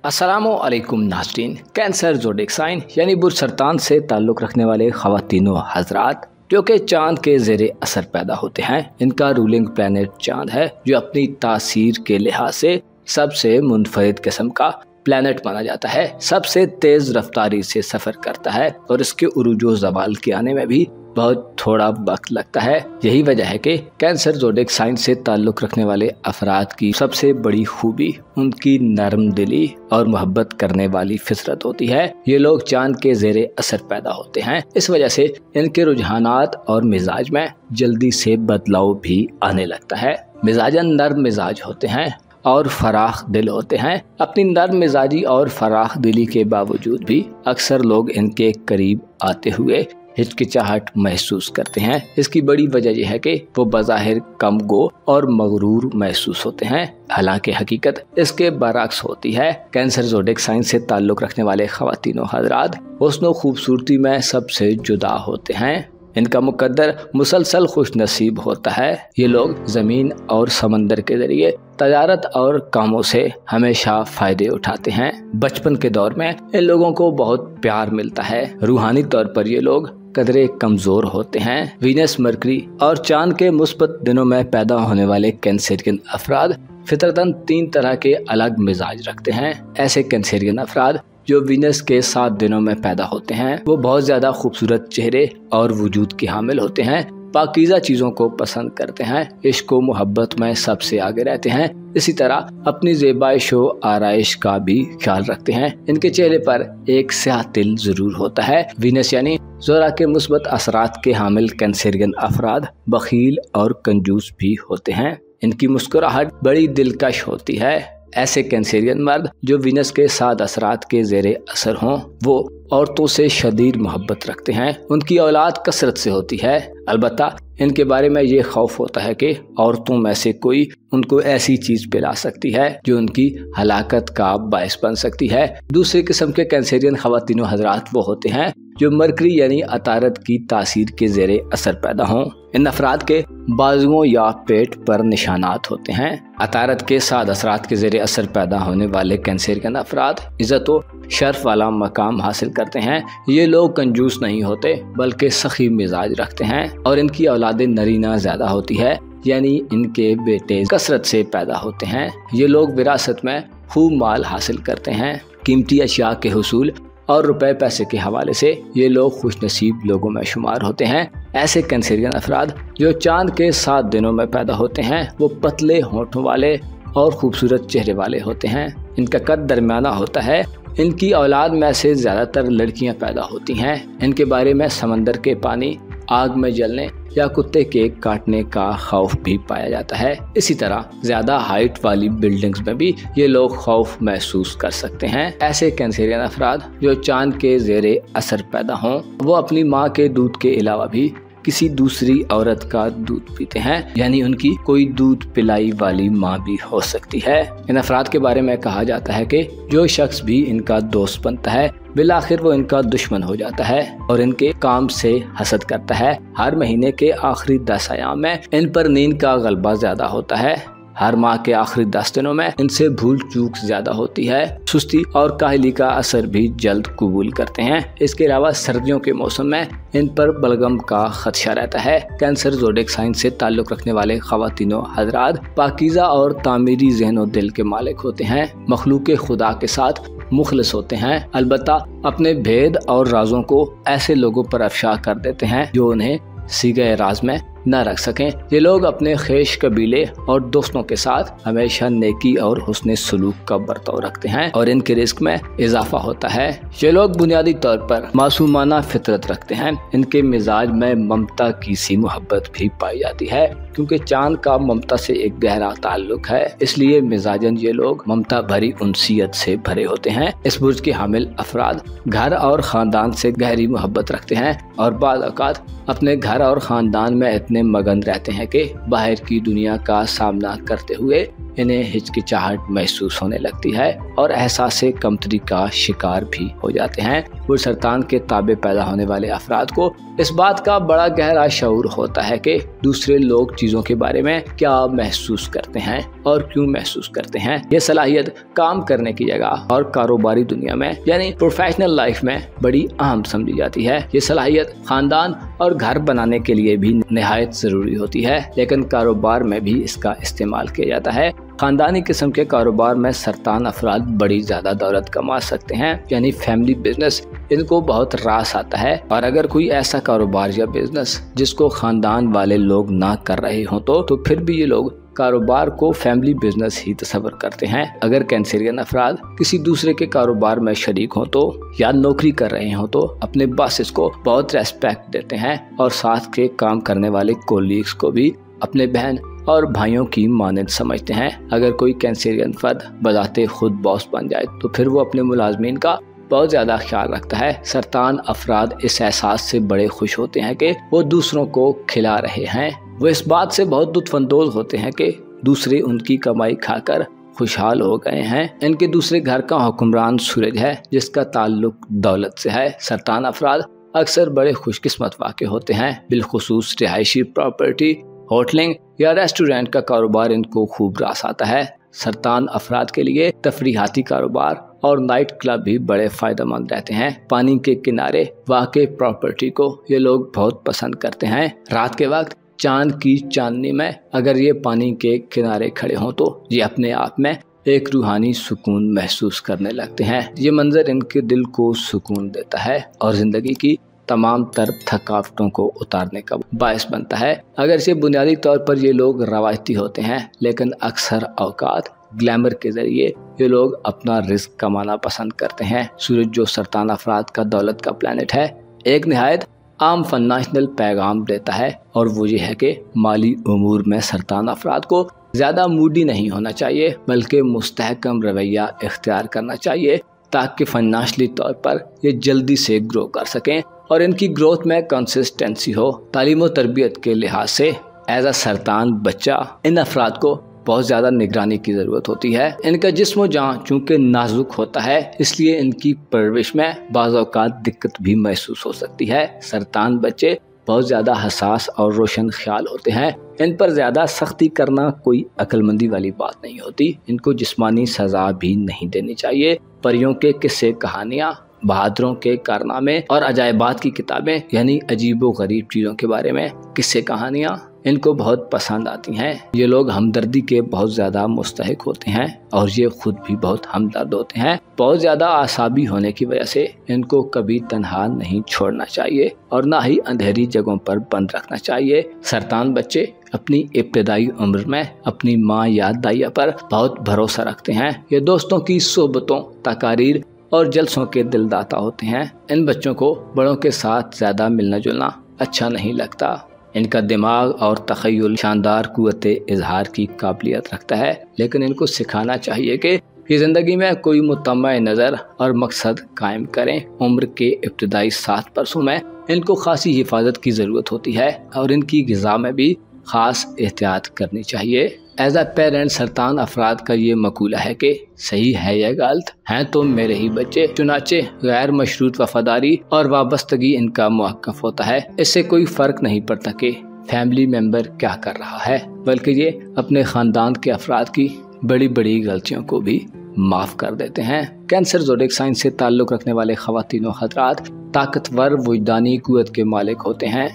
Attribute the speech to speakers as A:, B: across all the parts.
A: अस्सलामुअलैकुम नाज़रीन। Cancer zodiac sign यानी बुर्ज सरतान से ताल्लुक़ रखने वाले ख़वातीनो हज़रात जो कि चाँद के ज़ेरे असर पैदा होते हैं, इनका रूलिंग प्लैनेट चाँद है, जो अपनी तासीर के लिहाज से सबसे मुनफरिद किस्म का प्लैनेट माना जाता है। सबसे तेज़ रफ्तारी से सफ़र करता है और इसके उरूज व ज़वाल के आने में भी बहुत थोड़ा वक्त लगता है। यही वजह है कि कैंसर ज़ोडिएक साइन से ताल्लुक़ रखने वाले अफराद की सबसे बड़ी खूबी उनकी नरम दिली और मोहब्बत करने वाली फितरत होती है। ये लोग चाँद के ज़ेरे असर पैदा होते हैं, इस वजह से इनके रुझानात और मिजाज में जल्दी से बदलाव भी आने लगता है। मिजाजन नर्म मिजाज होते हैं और फराख दिल होते हैं। अपनी नर्म मिजाजी और फराख दिली के बावजूद भी अक्सर लोग इनके करीब आते हुए हिचकिचाहट महसूस करते हैं। इसकी बड़ी वजह यह है कि वो बज़ाहिर कम गो और मगरूर महसूस होते हैं, हालांकि हकीकत इसके बरअक्स होती है। कैंसर ज़ोडिएक साइन से ताल्लुक़ रखने वाले ख़वातीनो हज़रात हुस्न खूबसूरती में सबसे जुदा होते हैं। इनका मुकद्दर मुसलसल खुश नसीब होता है। ये लोग ज़मीन और समंदर के ज़रिए तजारत और कामों से हमेशा फ़ायदे उठाते हैं। बचपन के दौर में इन लोगों को बहुत प्यार मिलता है। रूहानी तौर पर ये लोग कदरे कमज़ोर होते हैं। वीनस, मरकरी और चाँद के मुस्बत दिनों में पैदा होने वाले कैंसरियन अफराद फितरतन 3 तरह के अलग मिजाज रखते हैं। ऐसे कैंसरियन अफराद जो वीनस के 7 दिनों में पैदा होते हैं, वो बहुत ज़्यादा खूबसूरत चेहरे और वजूद के हामिल होते हैं, पाकीज़ा चीज़ों को पसंद करते हैं, इश्क व मोहब्बत में सबसे आगे रहते हैं। इसी तरह अपनी ज़ेबाइश व आराइश का भी ख्याल रखते हैं। इनके चेहरे पर एक स्याह तिल ज़रूर होता है। वीनस यानी ज़ोरा के मुस्बत असरात के हामिल कैंसरियन अफराद बखील और कंजूस भी होते हैं। इनकी मुस्कुराहट बड़ी दिलकश होती है। ऐसे कैंसरियन मर्द जो वीनस के 7 असरात के ज़ेरे असर हों, वो औरतों से शदीद मोहब्बत रखते हैं। उनकी औलाद कसरत से होती है। अलबत्ता इनके बारे में ये खौफ होता है कि औरतों में से कोई उनको ऐसी चीज़ पिला सकती है जो उनकी हलाकत का बायस बन सकती है। दूसरी किस्म के कैंसरियन ख़वातीनो हज़रात वो होते हैं जो मरकरी यानी अतारत की तासीर के ज़ेरे असर पैदा हों। इन अफराद के बाजुओं या पेट पर निशानात होते हैं। अतारत के 7 असरात के ज़ेरे असर पैदा होने वाले कैंसरियन अफराद इज़्ज़त व शर्फ वाला मकाम हासिल करते हैं। ये लोग कंजूस नहीं होते बल्कि सखी मिजाज रखते हैं और इनकी औलाद नरीना ज़्यादा होती है, यानी इनके बेटे कसरत से पैदा होते हैं। ये लोग विरासत में खूब माल हासिल करते हैं। कीमती अशिया के हुसूल और रुपए पैसे के हवाले से ये लोग खुश नसीब लोगों में शुमार होते हैं। ऐसे कैंसरियन अफराद जो चाँद के 7 दिनों में पैदा होते हैं, वो पतले होठों वाले और खूबसूरत चेहरे वाले होते हैं। इनका कद दरमियाना होता है। इनकी औलाद में से ज़्यादातर लड़कियां पैदा होती हैं। इनके बारे में समंदर के पानी, आग में जलने या कुत्ते के काटने का खौफ भी पाया जाता है। इसी तरह ज़्यादा हाइट वाली बिल्डिंग्स में भी ये लोग खौफ महसूस कर सकते हैं। ऐसे कैंसरियन अफराद जो चाँद के ज़ेरे असर पैदा हों, वो अपनी माँ के दूध के अलावा भी किसी दूसरी औरत का दूध पीते हैं, यानी उनकी कोई दूध पिलाई वाली माँ भी हो सकती है। इन अफराद के बारे में कहा जाता है कि जो शख्स भी इनका दोस्त बनता है, बिलाखिर वो इनका दुश्मन हो जाता है और इनके काम से हसद करता है। हर महीने के आखिरी 10 अयाम में इन पर नींद का गलबा ज्यादा होता है। हर माह के आखिरी 10 दिनों में इनसे भूल चूक ज्यादा होती है। सुस्ती और काहली का असर भी जल्द कबूल करते हैं। इसके अलावा सर्दियों के मौसम में इन पर बलगम का खदशा रहता है। कैंसर ज़ोडिएक साइन से ताल्लुक़ रखने वाले ख़वातीनो हज़रात पाकीज़ा और तामीरी ज़हन और दिल के मालिक होते हैं। मखलूक़ खुदा के साथ मुखलिस होते हैं। अलबत्ता अपने भेद और राजों को ऐसे लोगों पर अफशा कर देते हैं जो उन्हें सीगे राज में न रख सकें। ये लोग अपने खेश कबीले और दोस्तों के साथ हमेशा नेकी और हुस्न सलूक का बर्ताव रखते हैं और इनके रिस्क में इजाफा होता है। ये लोग बुनियादी तौर पर मासूमाना फितरत रखते हैं। इनके मिजाज में ममता की सी मोहब्बत भी पाई जाती है, क्योंकि चाँद का ममता से एक गहरा ताल्लुक है, इसलिए मिजाजन ये लोग ममता भरी उनसियत से भरे होते हैं। इस बुर्ज के हामिल अफराद घर और ख़ानदान से गहरी मोहब्बत रखते हैं और बाद औक़ात अपने घर और ख़ानदान में इतने मगन रहते हैं कि बाहर की दुनिया का सामना करते हुए इन्हें हिचकिचाहट महसूस होने लगती है और एहसास कमतरी का शिकार भी हो जाते हैं। बुरसरतान के ताबे पैदा होने वाले अफराद को इस बात का बड़ा गहरा शऊर होता है कि दूसरे लोग चीज़ों के बारे में क्या महसूस करते हैं और क्यों महसूस करते हैं। ये सलाहियत काम करने की जगह और कारोबारी दुनिया में यानी प्रोफेशनल लाइफ में बड़ी अहम समझी जाती है। ये सलाहियत खानदान और घर बनाने के लिए भी निहायत ज़रूरी होती है, लेकिन कारोबार में भी इसका इस्तेमाल किया जाता है। खानदानी किस्म के कारोबार में सरतान अफराद बड़ी ज़्यादा दौलत कमा सकते हैं, यानी फैमिली बिजनेस इनको बहुत रास आता है। और अगर कोई ऐसा कारोबार या बिजनेस जिसको खानदान वाले लोग ना कर रहे हों तो फिर भी ये लोग कारोबार को फैमिली बिजनेस ही तस्वर करते हैं। अगर कैंसरियन अफराद किसी दूसरे के कारोबार में शरीक हों तो या नौकरी कर रहे हों तो अपने बॉसेस को बहुत रेस्पेक्ट देते हैं और साथ के काम करने वाले कोलीग्स को भी अपने बहन और भाइयों की मानद समझते हैं। अगर कोई कैंसरियन फर्द बजाते खुद बॉस बन जाए तो फिर वो अपने मुलाजमीन का बहुत ज़्यादा ख्याल रखता है। सरतान अफराद इस एहसास से बड़े खुश होते हैं कि वो दूसरों को खिला रहे हैं। वो इस बात से बहुत लुत्फ़अंदोज़ होते हैं कि दूसरे उनकी कमाई खाकर खुशहाल हो गए हैं। इनके दूसरे घर का हुक्मरान सूरज है जिसका ताल्लुक दौलत से है। सरतान अफराद अक्सर बड़े खुशकिस्मत वाक़े होते हैं। बिलखुसूस रिहायशी प्रॉपर्टी, होटलिंग या रेस्टोरेंट का कारोबार इनको खूब रास आता है। सरतान अफराद के लिए तफरीहाती कारोबार और नाइट क्लब भी बड़े फायदेमंद रहते हैं। पानी के किनारे वाक़ई प्रॉपर्टी को ये लोग बहुत पसंद करते हैं। रात के वक्त चांद की चांदनी में अगर ये पानी के किनारे खड़े हों तो ये अपने आप में एक रूहानी सुकून महसूस करने लगते हैं। ये मंजर इनके दिल को सुकून देता है और जिंदगी की तमाम तर थकावटों को उतारने का बायस बनता है। अगर से बुनियादी तौर पर ये लोग रवायती होते हैं, लेकिन अक्सर औकात ग्लैमर के जरिए ये लोग अपना रिस्क कमाना पसंद करते हैं। सूरज जो सरतान अफराद का दौलत का प्लैनेट है, एक निहायत आम फाइनेंशियल पैगाम देता है और वो ये है कि माली उमूर में सरतान अफराद को ज़्यादा मूडी नहीं होना चाहिए, बल्कि मुस्तहकम रवैया इख्तियार करना चाहिए ताकि फाइनेंशियली तौर पर ये जल्दी से ग्रो कर सकें और इनकी ग्रोथ में कंसिस्टेंसी हो। तालीम और तरबियत के लिहाज से एज अ सरतान बच्चा इन अफराद को बहुत ज़्यादा निगरानी की ज़रूरत होती है। इनका जिस्म जान चूँकि नाजुक होता है, इसलिए इनकी परवरिश में बाज़ औक़ात दिक्कत भी महसूस हो सकती है। सरतान बच्चे बहुत ज़्यादा हसास और रोशन ख्याल होते हैं। इन पर ज़्यादा सख्ती करना कोई अक्लमंदी वाली बात नहीं होती। इनको जिस्मानी सज़ा भी नहीं देनी चाहिए। परियों के किस्से, कहानियाँ, बहादुरों के कारनामे और अजायबात की किताबें यानी अजीबो गरीब चीज़ों के बारे में किस्से कहानियाँ इनको बहुत पसंद आती हैं। ये लोग हमदर्दी के बहुत ज़्यादा मुस्तहिक होते हैं और ये खुद भी बहुत हमदर्द होते हैं। बहुत ज़्यादा आसाबी होने की वजह से इनको कभी तन्हा नहीं छोड़ना चाहिए और ना ही अंधेरी जगहों पर बंद रखना चाहिए। सरतान बच्चे अपनी इब्तदाई उम्र में अपनी माँ या दाइया पर बहुत भरोसा रखते हैं। ये दोस्तों की सोबतों, तकारीर और जलसों के दिलदाता होते हैं। इन बच्चों को बड़ों के साथ ज़्यादा मिलना जुलना अच्छा नहीं लगता। इनका दिमाग और तख़य्युल शानदार कुव्वते इजहार की काबिलियत रखता है, लेकिन इनको सिखाना चाहिए कि ज़िंदगी में कोई मुतम्मा नज़र और मकसद कायम करें। उम्र के इब्तदाई 7 बरसों में इनको खासी हिफाजत की ज़रूरत होती है और इनकी ग़िज़ा में भी ख़ास एहतियात करनी चाहिए। एज अ पेरेंट सरतान अफराद का ये मकूला है कि सही है या गलत हैं तो मेरे ही बच्चे, चुनाचे गैर मशरूत वफादारी और वाबस्तगी इनका मौक़िफ़ होता है। इससे कोई फ़र्क नहीं पड़ता कि फैमिली मेम्बर क्या कर रहा है, बल्कि ये अपने ख़ानदान के अफराद की बड़ी बड़ी गलतियों को भी माफ़ कर देते हैं। कैंसर ज़ोडिएक साइन से ताल्लुक़ रखने वाले ख़वातीन व हज़रात ताकतवर वजदानी क़ुव्वत के मालिक होते हैं।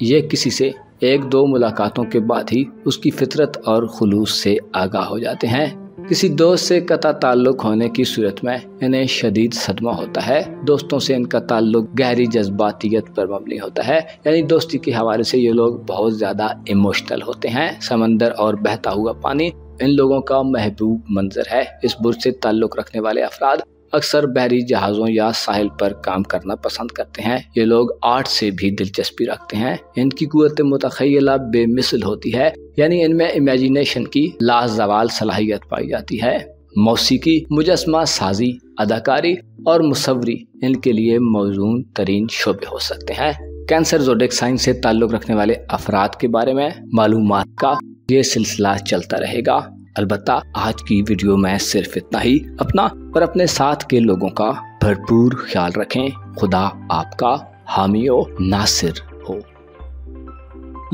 A: ये किसी से 1-2 मुलाकातों के बाद ही उसकी फितरत और खुलूस से आगाह हो जाते हैं। किसी दोस्त से कता ताल्लुक होने की सूरत में इन्हें शदीद सदमा होता है। दोस्तों से इनका ताल्लुक गहरी जज्बातियत पर मबनी होता है, यानी दोस्ती के हवाले से ये लोग बहुत ज़्यादा इमोशनल होते हैं। समंदर और बहता हुआ पानी इन लोगों का महबूब मंजर है। इस बुर्ज से ताल्लुक रखने वाले अफराद अक्सर बहरी जहाज़ों या साहिल पर काम करना पसंद करते हैं। ये लोग आर्ट से भी दिलचस्पी रखते हैं। इनकी कुव्वत मुतख़य्यला बेमिसल होती है, यानी इनमें इमेजिनेशन की लाजवाल सलाहियत पाई जाती है। मौसीकी, मुजस्मा साजी, अदाकारी और मुसव्वरी इनके लिए मौजूद तरीन शोबे हो सकते हैं। कैंसर ज़ोडिएक साइन से ताल्लुक़ रखने वाले अफराद के बारे में मालूमात का ये सिलसिला चलता रहेगा। अलबत्ता आज की वीडियो में सिर्फ इतना ही। अपना और अपने साथ के लोगों का भरपूर ख्याल रखें। खुदा आपका हामी व नासिर हो।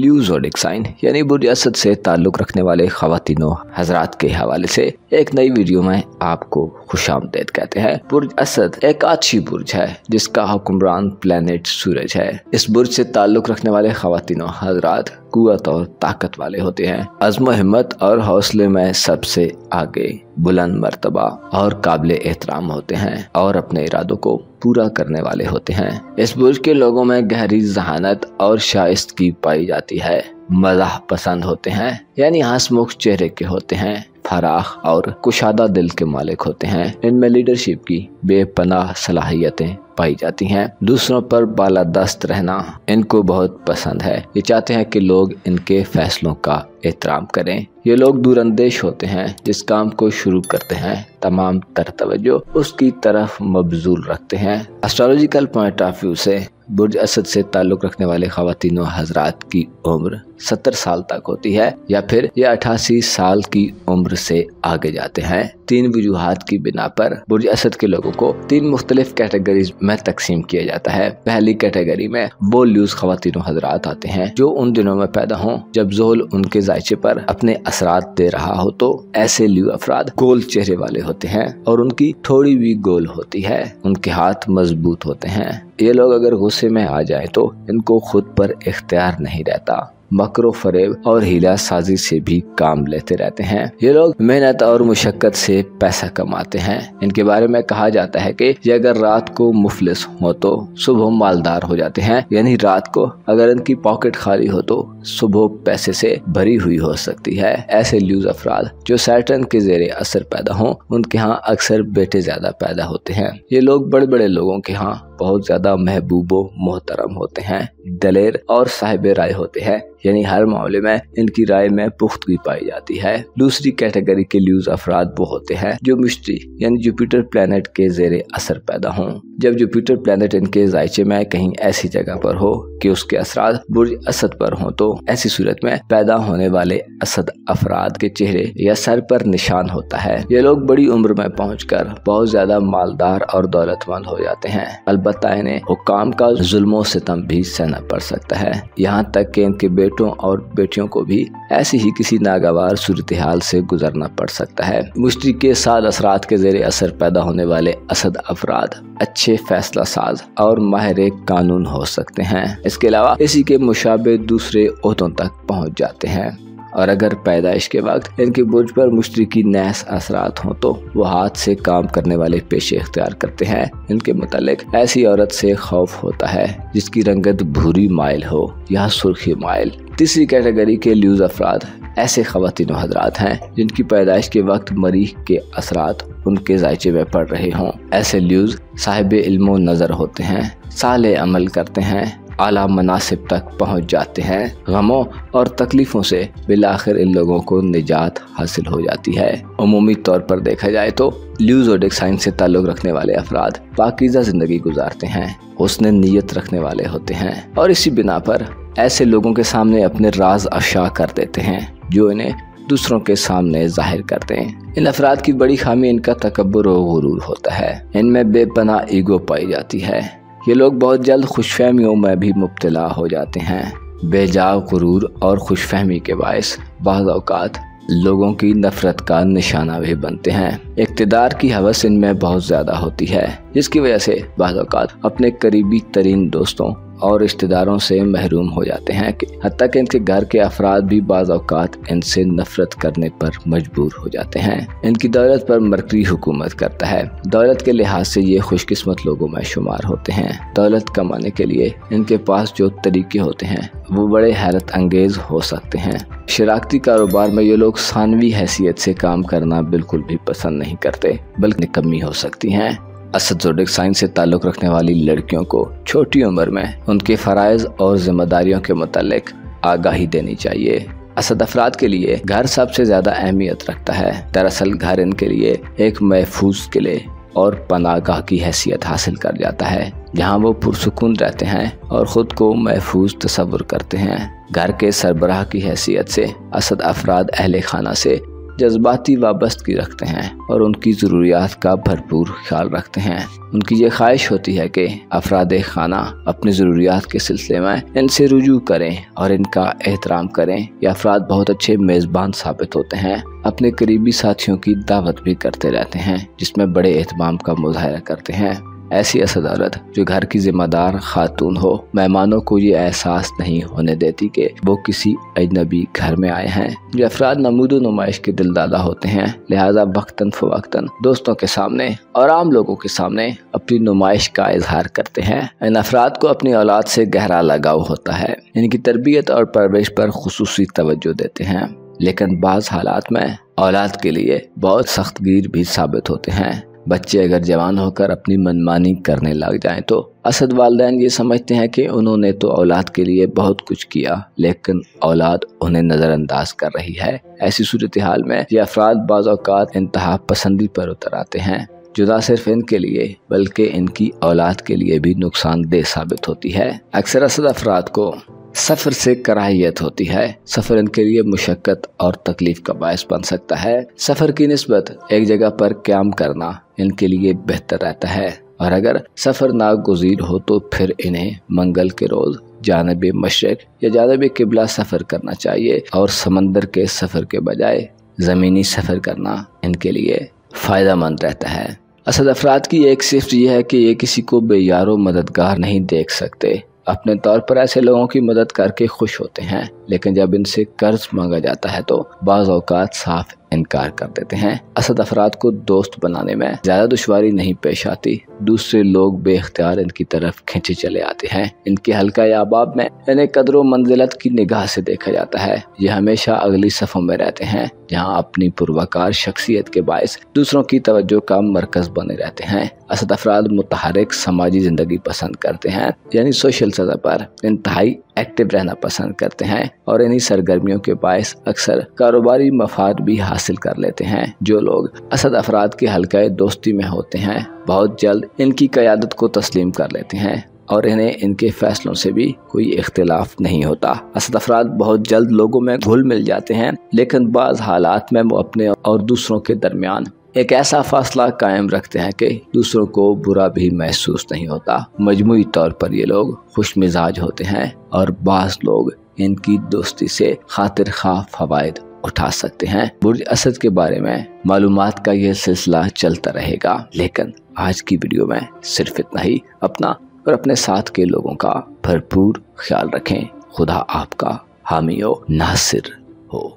A: ल्यू ज़ोडिएक साइन यानी बुर्ज असद से ताल्लुक़ रखने वाले ख़वातीनो हज़रात के हवाले से एक नई वीडियो में आपको खुशामदीद कहते हैं। बुर्ज असद एक अच्छी बुर्ज है जिसका हुक्मरान प्लैनेट सूरज है। इस बुर्ज से ताल्लुक़ रखने वाले ख़वातीनो हज़रात कुव्वत और ताकत वाले होते हैं। अज़्म हिम्मत और हौसले में सबसे आगे, बुलंद मर्तबा और काबिल एहतराम होते हैं और अपने इरादों को पूरा करने वाले होते हैं। इस बुर्ज के लोगों में गहरी ज़हानत और शाइस्तगी पाई जाती है। मज़ाह पसंद होते हैं यानी हंसमुख चेहरे के होते हैं। फराख और कुशादा दिल के मालिक होते हैं। इनमें लीडरशिप की बेपनाह सलाहियतें पाई जाती हैं। दूसरों पर बालादस्त रहना इनको बहुत पसंद है। ये चाहते हैं कि लोग इनके फैसलों का एहतराम करें। ये लोग दूरअंदेश होते हैं। जिस काम को शुरू करते हैं तमाम तर तवज्जो उसकी तरफ मबजूल रखते हैं। एस्ट्रोलॉजिकल पॉइंट ऑफ व्यू से बुर्ज असद से ताल्लुक़ रखने वाले ख़वातीनो हज़रात की उम्र 70 साल तक होती है या फिर ये 88 साल की उम्र से आगे जाते हैं। 3 वजूहात की बिना पर बुर्ज असद के लोगों को 3 मुख्तलिफ कैटेगरीज में तकसीम किया जाता है। पहली कैटेगरी में वो ल्यूज़ ख़वातीनो हज़रात आते हैं जो उन दिनों में पैदा हों जब ज़ोहल उनके ज़ायचे पर अपने असरात दे रहा हो। तो ऐसे ल्यू अफराद गोल चेहरे वाले होते हैं और उनकी थोड़ी भी गोल होती है। उनके हाथ मजबूत होते हैं। ये लोग अगर गुस्से में आ जाए तो इनको खुद पर इख्तियार नहीं रहता। मकरो फरेब और हीला साजी से भी काम लेते रहते हैं। ये लोग मेहनत और मुशक्कत से पैसा कमाते हैं। इनके बारे में कहा जाता है कि ये अगर रात को मुफलिस हो तो सुबह मालदार हो जाते हैं। यानी रात को अगर इनकी पॉकेट खाली हो तो सुबह पैसे से भरी हुई हो सकती है। ऐसे ल्यूज अफराद जो सैटर्न के ज़ेरे असर पैदा हों उनके यहाँ अक्सर बेटे ज्यादा पैदा होते हैं। ये लोग बड़े बड़े लोगों के यहाँ बहुत ज्यादा महबूबो मोहतरम होते हैं। दलेर और साहिब राय होते हैं यानी हर मामले में इनकी राय में पुख्तगी पाई जाती है। दूसरी कैटेगरी के ल्यूज अफराद वो होते हैं जो मिस्ट्री यानी जुपिटर प्लैनेट के ज़ेरे असर पैदा हों। जब जुपिटर प्लैनेट इनके ज़ायचे में कहीं ऐसी जगह पर हो कि उसके असरात बुर्ज असद पर हों तो ऐसी सूरत में पैदा होने वाले असद अफराद के चेहरे या सर पर निशान होता है। ये लोग बड़ी उम्र में पहुंचकर बहुत ज्यादा मालदार और दौलतमंद हो जाते हैं। अलबत्ता इन्हें हुक्काम का जुल्मो सितम भी सहना पड़ सकता है। यहाँ तक कि इनके बेटों और बेटियों को भी ऐसी ही किसी नागवार सूरत हाल से गुजरना पड़ सकता है। मुश्तरी के साथ असरात के ज़ेरे असर पैदा होने वाले असद अफराद अच्छे फैसला साज और माहिर कानून हो सकते हैं। इसके अलावा इसी के मुशाबे दूसरे ओहदों तक पहुंच जाते हैं। और अगर पैदाइश के वक्त इनके बुर्ज पर मुश्तरी की नहस असरात हों तो वो हाथ से काम करने वाले पेशे इख्तियार करते हैं। इनके मुतालिक ऐसी औरत से खौफ होता है जिसकी रंगत भूरी माइल हो या सुर्खी माइल। तीसरी कैटेगरी के ल्यूज अफराद ऐसे ख़वातीनो हज़रात हैं जिनकी पैदाइश के वक्त मरीख के असरात उनके ज़ायचे में पड़ रहे हों। ऐसे ल्यूज साहिब इल्मो नज़र होते हैं, साले अमल करते हैं, आला मनासिब तक पहुंच जाते हैं। गमों और तकलीफ़ों से बिलाखिर इन लोगों को निजात हासिल हो जाती है। उमूमी तौर पर देखा जाए तो ल्यू ज़ोडिएक साइन से ताल्लुक़ रखने वाले अफराद पाकीज़ा ज़िंदगी गुजारते हैं, हुस्न नीयत रखने वाले होते हैं और इसी बिना पर ऐसे लोगों के सामने अपने राज अफ़शा कर देते हैं जो इन्हें दूसरों के सामने जाहिर करते हैं। इन अफराद की बड़ी खामी इनका तकब्बुर और गुरूर होता है। इनमें बेपनाह ईगो पाई जाती है। ये लोग बहुत जल्द खुशफहमियों में भी मुब्तला हो जाते हैं। बेजा गुरूर और खुशफहमी के बायस बाज़ औक़ात लोगों की नफरत का निशाना भी बनते हैं। इक़्तिदार की हवस इनमें बहुत ज़्यादा होती है जिसकी वजह से बाज़ औक़ात अपने करीबी तरीन दोस्तों और रिश्तेदारों से महरूम हो जाते हैं कि हत्ता कि इनके घर के अफराद भी बाज़ औक़ात इनसे नफरत करने पर मजबूर हो जाते हैं। इनकी दौलत पर मरकरी हुकूमत करता है। दौलत के लिहाज से ये खुशकिस्मत लोगों में शुमार होते हैं। दौलत कमाने के लिए इनके पास जो तरीके होते हैं वो बड़े हैरत अंगेज हो सकते हैं। शराकती कारोबार में ये लोग सानवी हैसियत से काम करना बिल्कुल भी पसंद नहीं करते बल्कि कमी हो सकती हैं। असद ज़ोडिएक साइन से ताल्लुक़ रखने वाली लड़कियों को छोटी उम्र में उनके फ़राइज़ और जिम्मेदारियों के मुतालिक आगाही देनी चाहिए। असद अफराद के लिए घर सबसे ज़्यादा अहमियत रखता है। दरअसल घर इनके लिए एक महफूज किले और पनाहगाह की हैसियत हासिल कर जाता है, जहाँ वो पुरसुकून रहते हैं और ख़ुद को महफूज तस्वुर करते हैं। घर के सरबराह की हैसियत से असद अफराद अहले खाना से जज्बाती वाबस्तगी रखते हैं और उनकी ज़रूरियात का भरपूर ख्याल रखते हैं। उनकी ये ख्वाहिश होती है कि अफराद खाना अपनी ज़रूरियात के सिलसिले में इनसे रुजू करें और इनका एहतराम करें। ये अफराद बहुत अच्छे मेज़बान साबित होते हैं, अपने करीबी साथियों की दावत भी करते रहते हैं, जिसमें बड़े एहतमाम का मुज़ाहरा करते हैं। ऐसी असद औरत जो घर की जिम्मेदार खातून हो, मेहमानों को ये एहसास नहीं होने देती कि वो किसी अजनबी घर में आए हैं। ये अफराद नमूदो नुमाइश के दिलदादा होते हैं, लिहाजा वक्तन फ़वक्तन दोस्तों के सामने और आम लोगों के सामने अपनी नुमाइश का इजहार करते हैं। इन अफराद को अपनी औलाद से गहरा लगाव होता है, इनकी तरबियत और परवरिश पर खुसूसी तवज्जो देते हैं, लेकिन बाज़ हालात में औलाद के लिए बहुत सख्तगीर भी साबित होते हैं। बच्चे अगर जवान होकर अपनी मनमानी करने लग जाएं तो असद वालिदैन ये समझते हैं कि उन्होंने तो औलाद के लिए बहुत कुछ किया, लेकिन औलाद उन्हें नज़रअंदाज कर रही है। ऐसी सूरत हाल में ये अफराद बाज़ औक़ात इंतहा पसंदी पर उतर आते हैं, जो न सिर्फ इनके लिए बल्कि इनकी औलाद के लिए भी नुकसानदेह साबित होती है। अक्सर असद अफराद को सफ़र से कराहियत होती है। सफ़र इनके लिए मुशक्क़त और तकलीफ़ का बायस बन सकता है। सफ़र की निस्बत एक जगह पर क़याम करना इनके लिए बेहतर रहता है, और अगर सफ़र नागुज़ीर हो तो फिर इन्हें मंगल के रोज़ जानिब मशरिक़ या जानिब क़िबला सफ़र करना चाहिए और समंदर के सफ़र के बजाय ज़मीनी सफ़र करना इनके लिए फ़ायदेमंद रहता है। असद अफराद की एक सिफ़त यह है कि ये किसी को बेयारो मददगार नहीं देख सकते। अपने तौर पर ऐसे लोगों की मदद करके खुश होते हैं, लेकिन जब इनसे कर्ज मांगा जाता है तो बाज़ औक़ात साफ इनकार कर देते हैं। असद अफराद को दोस्त बनाने में ज़्यादा दुश्वारी नहीं पेश आती। दूसरे लोग बेख्तियार इनकी तरफ खींचे चले आते हैं। इनके हल्का या अहबाब में इन्हें कदर मंजिलत की निगाह से देखा जाता है। ये हमेशा अगली सफ़ों में रहते हैं, जहाँ अपनी पुरवकार शख्सियत के बायस दूसरों की तवज्जो का मरकज़ बने रहते हैं। असद अफराद मुतहरिक समाजी ज़िंदगी पसंद करते हैं, यानी सोशल सतह पर इंतहाई एक्टिव रहना पसंद करते हैं, और इन्हीं सरगर्मियों के बायस अक्सर कारोबारी मफाद भी हासिल कर लेते हैं। जो लोग असद अफराद के हल्का दोस्ती में होते हैं बहुत जल्द इनकी क़यादत को तस्लीम कर लेते हैं और इन्हें इनके फैसलों से भी कोई इख्तिलाफ नहीं होता। असद अफराद बहुत जल्द लोगों में घुल मिल जाते हैं, लेकिन बाज़ हालात में वो अपने और दूसरों के दरमियान एक ऐसा फासला कायम रखते हैं कि दूसरों को बुरा भी महसूस नहीं होता। मजमूई तौर पर ये लोग खुश मिजाज होते हैं और बाज़ लोग इनकी दोस्ती से खातिर खा फवायद उठा सकते हैं। बुर्ज असद के बारे में मालूमात का यह सिलसिला चलता रहेगा, लेकिन आज की वीडियो में सिर्फ इतना ही। अपना और अपने साथ के लोगों का भरपूर ख्याल रखें। खुदा आपका हामी व नासिर हो।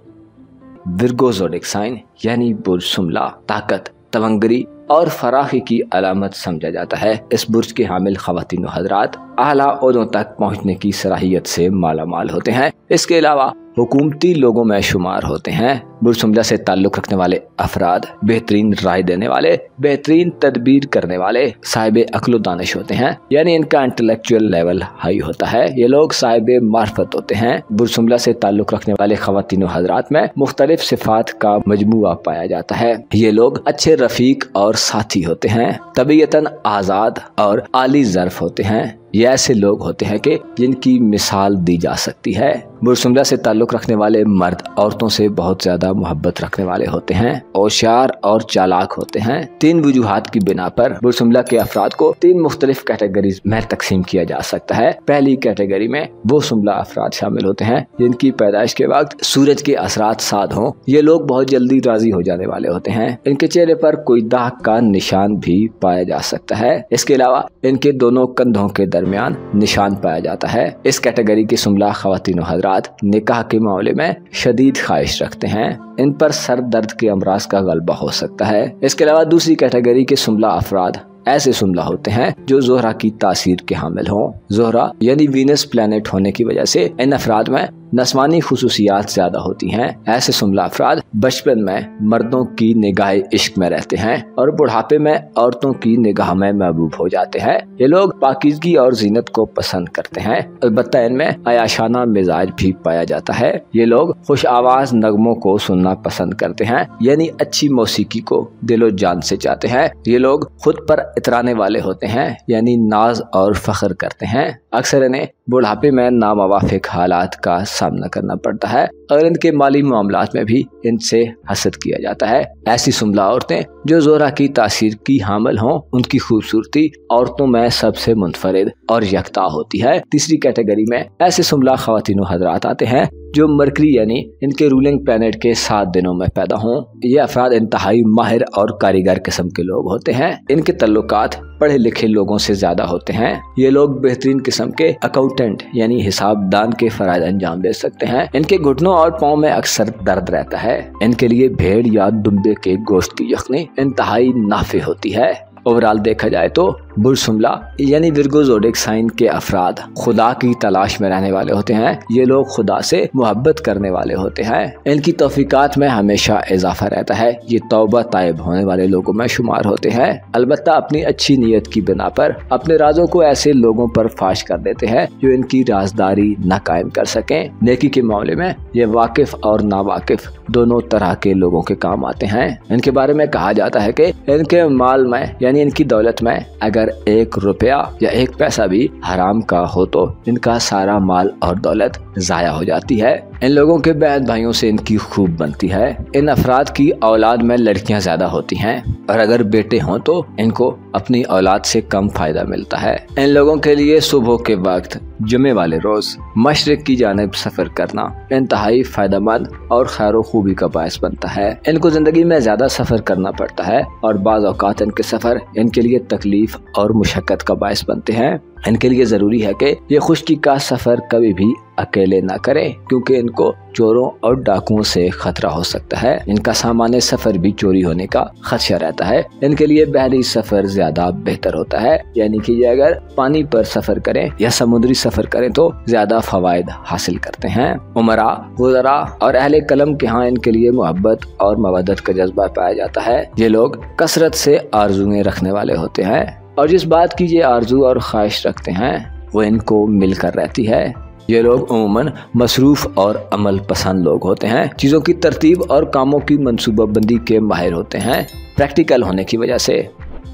A: विर्गो ज़ोडिक साइन यानी बुर्ज सुमला ताकत, तवंगरी और फराखी की अलामत समझा जाता है। इस बुर्ज के हामिल ख़वातीन व हज़रात आला ओहदों तक पहुँचने की सलाहियत से मालामाल होते हैं। इसके अलावा हुकूमती लोगों में शुमार होते हैं। बुर्ज सुमला से ताल्लुक़ रखने वाले अफराद बेहतरीन राय देने वाले, बेहतरीन तदबीर करने वाले, साहिब अक्ल दानिश होते हैं, यानी इनका इंटेलेक्चुअल लेवल हाई होता है। ये लोग साहिब मार्फत होते हैं। बुर्ज सुमला से ताल्लुक़ रखने वाले ख़वातीन व हज़रात में मुख्तलिफ सिफ़ात का मजमुआ पाया जाता है। ये लोग अच्छे रफ़ीक और साथी होते हैं, तबीयतन आज़ाद और आली ज़र्फ़ होते हैं। ये ऐसे लोग होते हैं कि जिनकी मिसाल दी जा सकती है। बुर्ज सुमला से ताल्लुक़ रखने वाले मर्द औरतों से बहुत ज़्यादा मोहब्बत रखने वाले होते हैं, होशियार और चालाक होते हैं। 3 वजूहात की बिना पर बुर्ज सुमला के अफराद को 3 मुख्तलिफ कैटेगरीज में तकसीम किया जा सकता है। पहली कैटेगरी में वो सुमला अफराद शामिल होते हैं जिनकी पैदाइश के वक्त सूरज के असरात साद हों। ये लोग बहुत जल्दी राजी हो जाने वाले होते हैं। इनके चेहरे पर कोई दाग का निशान भी पाया जा सकता है। इसके अलावा इनके दोनों कंधों के दरमियान निशान पाया जाता है। इस कैटेगरी के सुमला ख़वातीन व हज़रात निकाह के मामले में शदीद ख्वाहिश रखते हैं। इन पर सर दर्द के अमराज का गलबा हो सकता है। इसके अलावा दूसरी कैटेगरी के सुमला अफराद ऐसे सुमला होते हैं जो ज़ोहरा की तासीर के हामिल हों। ज़ोहरा यानी वीनस प्लैनेट होने की वजह से इन अफराद में नस्वानी खुसूसियात ज्यादा होती हैं। ऐसे सुमला अफराद बचपन में मर्दों की निगाह इश्क में रहते हैं और बुढ़ापे में औरतों की निगाह में महबूब हो जाते हैं। ये लोग पाकीज़गी और जीनत को पसंद करते हैं, अलबत्ता इनमें अयाशाना मिजाज भी पाया जाता है। ये लोग खुश आवाज नगमों को सुनना पसंद करते हैं, यानी अच्छी मौसीकी को दिलो जान से चाहते हैं। ये लोग खुद पर इतराने वाले होते हैं, यानी नाज और फख्र करते हैं। अक्सर इन्हें बुढ़ापे में नामवाफिक हालात का सामना करना पड़ता है और इनके माली मामलात में भी इनसे हसद किया जाता है। ऐसी सुमला औरतें जो जोरा की तासीर की हामिल हों, उनकी खूबसूरती औरतों में सबसे मुनफरिद और यकता होती है। तीसरी कैटेगरी में ऐसे सुमला ख्वातीन हजरात आते हैं जो मरकरी यानी इनके रूलिंग प्लैनेट के 7 दिनों में पैदा हों। ये अफराद इंतहाई माहिर और कारीगर किस्म के लोग होते हैं। इनके तल्लुकात पढ़े लिखे लोगों से ज्यादा होते हैं। ये लोग बेहतरीन किस्म के अकाउंटेंट यानी हिसाबदान के फराइज अंजाम दे सकते हैं। इनके घुटनों और पाँव में अक्सर दर्द रहता है। इनके लिए भेड़ या दुम्बे के गोश्त की यखनी इंतहाई नाफे होती है। ओवरऑल देखा जाए तो बुर्ज सुमला यानी विर्गो ज़ोडिक साइन के अफराद खुदा की तलाश में रहने वाले होते हैं। ये लोग खुदा से मोहब्बत करने वाले होते हैं। इनकी तौफीकात में हमेशा इजाफा रहता है। ये तौबा ताइब होने वाले लोगों में शुमार होते हैं, अलबत्ता अपनी अच्छी नीयत की बिना पर अपने राजों को ऐसे लोगों पर फाश कर देते हैं जो इनकी राजदारी न कायम कर सकें। नेकी के मामले में ये वाकिफ और नावाकिफ दोनों तरह के लोगों के काम आते हैं। इनके बारे में कहा जाता है कि इनके माल में यानी इनकी दौलत में अगर 1 रुपया या 1 पैसा भी हराम का हो तो इनका सारा माल और दौलत जाया हो जाती है। इन लोगों के बहन भाइयों से इनकी खूब बनती है। इन अफराद की औलाद में लड़कियां ज्यादा होती हैं और अगर बेटे हों तो इनको अपनी औलाद से कम फायदा मिलता है। इन लोगों के लिए सुबह के वक्त जुमे वाले रोज मशरिक की जानिब सफर करना इंतहाई फायदेमंद और खैर खूबी का बायस बनता है। इनको जिंदगी में ज्यादा सफर करना पड़ता है और बाज़ औक़ात इनके सफर इनके लिए तकलीफ और मुशक्कत का बायस बनते हैं। इनके लिए जरूरी है कि ये खुश्की का सफर कभी भी अकेले ना करें, क्योंकि इनको चोरों और डाकुओं से खतरा हो सकता है। इनका सामान्य सफर भी चोरी होने का खदशा रहता है। इनके लिए बहरी सफर ज्यादा बेहतर होता है, यानी कि ये अगर पानी पर सफर करें या समुद्री सफर करें तो ज्यादा फवायद हासिल करते हैं। उमरा, वज़रा और अहले कलम के यहाँ इनके लिए मोहब्बत और मवद्दत का जज्बा पाया जाता है। ये लोग कसरत से आरज़ुएं रखने वाले होते हैं और जिस बात की ये आरजू और ख्वाहिश रखते हैं वो इनको मिलकर रहती है। ये लोग उमूमन मसरूफ और अमल पसंद लोग होते हैं। चीज़ों की तरतीब और कामों की मनसूबाबंदी के माहिर होते हैं। प्रैक्टिकल होने की वजह से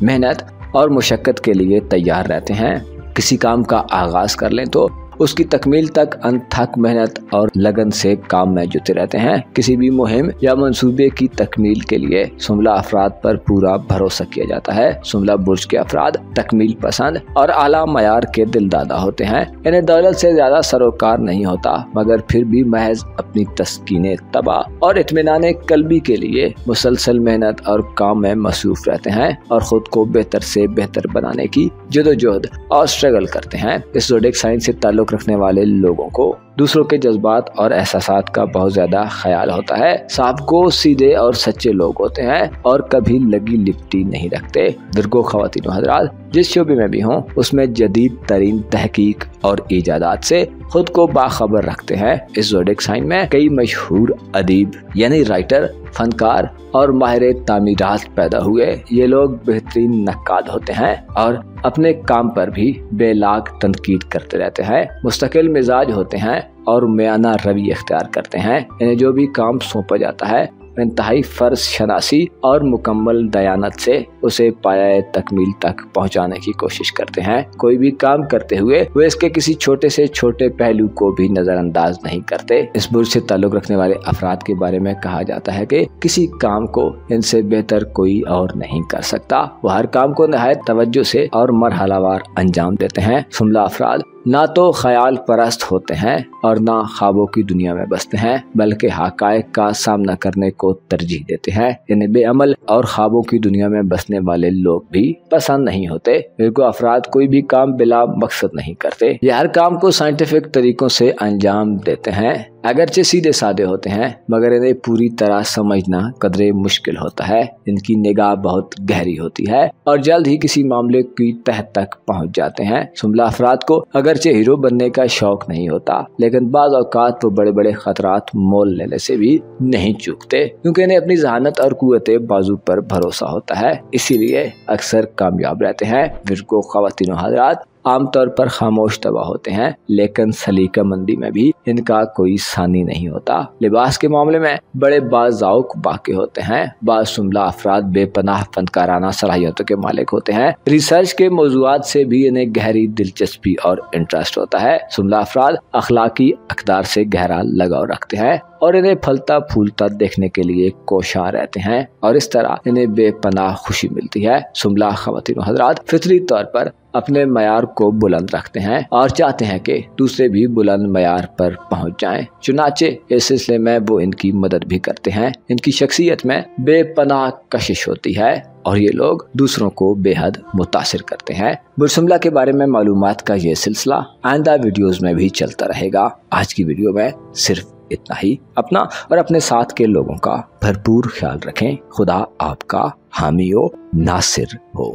A: मेहनत और मुशक्कत के लिए तैयार रहते हैं। किसी काम का आगाज़ कर लें तो उसकी तकमील तक अनथक मेहनत और लगन से काम में जुटे रहते हैं। किसी भी मुहिम या मंसूबे की तकमील के लिए सुमला अफराद पर पूरा भरोसा किया जाता है। सुमला बुर्ज के अफराद तकमील पसंद और आला मयार के दिलदादा होते हैं। इन्हें दौलत से ज्यादा सरोकार नहीं होता, मगर फिर भी महज अपनी तस्कीने तबाह और इत्मीनाने कल्बी के लिए मुसलसल मेहनत और काम में मसरूफ रहते हैं और खुद को बेहतर से बेहतर बनाने की जदोजहद और स्ट्रगल करते हैं। इस ज़ोडिक साइन से ताल्लुक रखने वाले लोगों को दूसरों के जज्बात और एहसासात का बहुत ज्यादा ख्याल होता है। साहब को सीधे और सच्चे लोग होते हैं और कभी लगी लिपटी नहीं रखते। विर्गो ख्वातीन हजरात जिस शोबे में भी हों उसमें जदीद तरीन तहकीक और इजादात से खुद को बाखबर रखते हैं। इस ज़ोडिक साइन में कई मशहूर अदीब यानी राइटर, फनकार और माहिर तामीरात पैदा हुए। ये लोग बेहतरीन नक्काद होते हैं और अपने काम पर भी बेलाग तनकीद करते रहते हैं। मुस्तकिल मिजाज होते हैं और मियाना रवि इख्तियार करते हैं। इन्हें जो भी काम सौंपा जाता है इंतहाई फर्ज शनासी और मुकम्मल दयानत से उसे पाया तकमील तक पहुंचाने की कोशिश करते हैं। कोई भी काम करते हुए वे इसके किसी छोटे से छोटे पहलू को भी नजरअंदाज नहीं करते। इस बुर्ज से ताल्लुक रखने वाले अफराद के बारे में कहा जाता है कि किसी काम को इनसे बेहतर कोई और नहीं कर सकता। वो हर काम को निहायत तवज्जो से और मरहलावार अंजाम देते हैं। सुमला अफराद ना तो ख्याल परस्त होते हैं और ना ख्वाबों की दुनिया में बसते हैं, बल्कि हकायक का सामना करने को तरजीह देते हैं। इन्हें बेअमल और ख्वाबों की दुनिया में बसने वाले लोग भी पसंद नहीं होते। विर्गो अफराद कोई भी काम बिला मकसद नहीं करते। ये हर काम को साइंटिफिक तरीकों से अंजाम देते हैं। अगरचे सीधे साधे होते हैं मगर इन्हें पूरी तरह समझना कदरे मुश्किल होता है। इनकी निगाह बहुत गहरी होती है और जल्द ही किसी मामले की तह तक पहुंच जाते हैं। सुंबला अफराद को अगरचे हीरो बनने का शौक नहीं होता, लेकिन बाज़ औक़ात वो बड़े बड़े खतरात मोल लेने से भी नहीं चूकते, क्योंकि इन्हें अपनी जहानत और कुव्वते बाजू पर भरोसा होता है, इसीलिए अक्सर कामयाब रहते हैं। विरगो ख़वातीनो हज़रात आमतौर पर खामोश तबा होते हैं, लेकिन सलीका मंदी में भी इनका कोई सानी नहीं होता। लिबास के मामले में बड़े बाज़ौक़ वाक़े होते हैं। बाज़ सुंबला अफराद बेपनाह फनकाराना सलाहियतों के मालिक होते हैं। रिसर्च के मौज़ूआत से भी इन्हें गहरी दिलचस्पी और इंटरेस्ट होता है। सुंबला अफराद अखलाकी अक़दार से गहरा लगाव रखते हैं और इन्हें फलता फूलता देखने के लिए कोशां रहते हैं और इस तरह इन्हें बेपनाह खुशी मिलती है। सुंबला ख़वातीनो हज़रात फितरी तौर पर अपने मयार को बुलंद रखते हैं और चाहते हैं कि दूसरे भी बुलंद मयार पर पहुंच जाएं। चुनाचे इस सिलसिले में वो इनकी मदद भी करते हैं। इनकी शख्सियत में बेपनाह कशिश होती है और ये लोग दूसरों को बेहद मुतासिर करते हैं। बुरसुंबला के बारे में मालूमात का ये सिलसिला आइंदा वीडियोस में भी चलता रहेगा। आज की वीडियो में सिर्फ इतना ही। अपना और अपने साथ के लोगों का भरपूर ख्याल रखें। खुदा आपका हामी हो, नासिर हो।